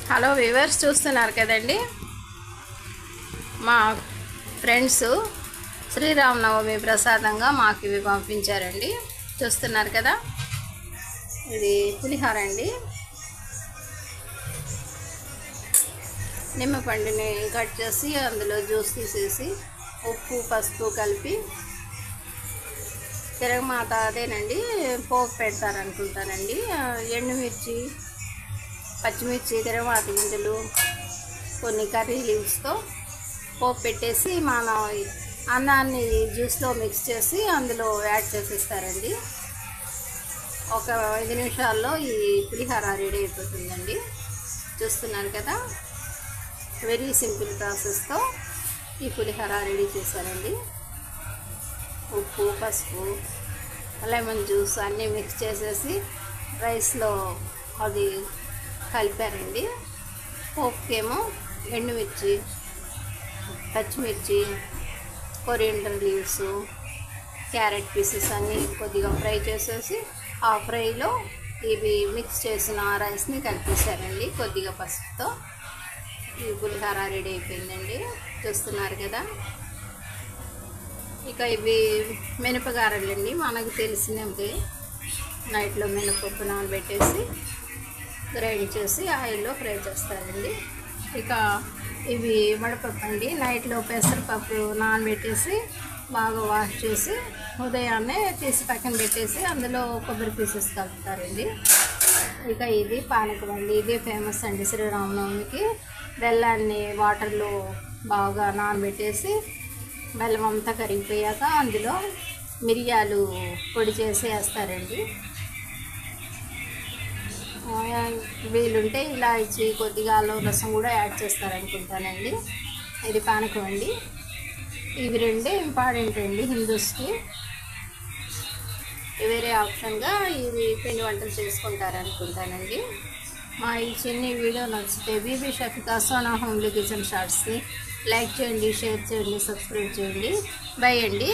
Hello viewers, చూస్తున్నారు కదండి, మా ఫ్రెండ్స్ శ్రీరామనవమి ప్రసాదంగా మాకు ఇవి పంపించారండి. చూస్తున్నారు కదా, ఇది పులిహోర అండి. నిమ్మపండుని కట్ చేసి అందులో జ్యూస్ తీసేసి ఉప్పు పసుపు కలిపి తిరగమాత అదేనండి పోపు పెడతారనుకుంటానండి. ఎండుమిర్చి, పచ్చిమిర్చి, తిరగమాత గింజలు, కొన్ని కర్రీ లీవ్స్తో పోపు పెట్టేసి మనం అన్నాన్ని జ్యూస్లో మిక్స్ చేసి అందులో యాడ్ చేసేస్తారండి. ఒక 5 నిమిషాల్లో ఈ పులిహోర రెడీ అయిపోతుందండి. చూస్తున్నారు కదా, వెరీ సింపుల్ ప్రాసెస్తో ఈ పులిహోర రెడీ చేశారండి. ఉప్పు, పసుపు, లెమన్ జ్యూస్ అన్నీ మిక్స్ చేసేసి రైస్లో అది కలిపారండి. పోపుకేమో ఎండుమిర్చి, పచ్చిమిర్చి, కొరియండర్ లీవ్స్, క్యారెట్ పీసెస్ అన్నీ కొద్దిగా ఫ్రై చేసేసి ఆ ఫ్రైలో ఇవి మిక్స్ చేసిన రైస్ని కలిపేశారండి. కొద్దిగా పసుపుతో ఈ పులిహోర రెడీ అయిపోయిందండి. చూస్తున్నారు కదా, ఇక ఇవి మినపగారెలండి. మనకు తెలిసినవి నైట్లో మినపప్పు నానబెట్టేసి గ్రైండ్ చేసి ఆయిల్లో ఫ్రై చేస్తారండి. ఇక ఇవి వడపప్పు అండి. నైట్లో పెసరపప్పు నానబెట్టేసి బాగా వాష్ చేసి ఉదయాన్నే తీసి పక్కన పెట్టేసి అందులో కొబ్బరి పీసెస్ కలుపుతారండి. ఇక ఇది పానకం అండి. ఇదే ఫేమస్ అండి శ్రీరామనవమికి. బెల్లాన్ని వాటర్లో బాగా నానబెట్టేసి బెల్లం అంతా కరిగిపోయాక అందులో మిరియాలు పొడి చేసి వేస్తారండి. వీలుంటే ఇలాచి, కొద్దిగా అల్లం రసం కూడా యాడ్ చేస్తారనుకుంటానండి. ఇది పానకం అండి. ఇవి రెండే ఇంపార్టెంట్ అండి హిందూస్కి. వేరే ఆప్షన్గా ఇవి పిండి వంటలు చేసుకుంటారనుకుంటానండి. మా ఈ చిన్న వీడియో నచ్చితే బీబీ షఫికా సోనా హోమ్లీ కిచెన్ షార్ట్స్ని లైక్ చేయండి, షేర్ చేయండి, సబ్స్క్రైబ్ చేయండి. బై అండి.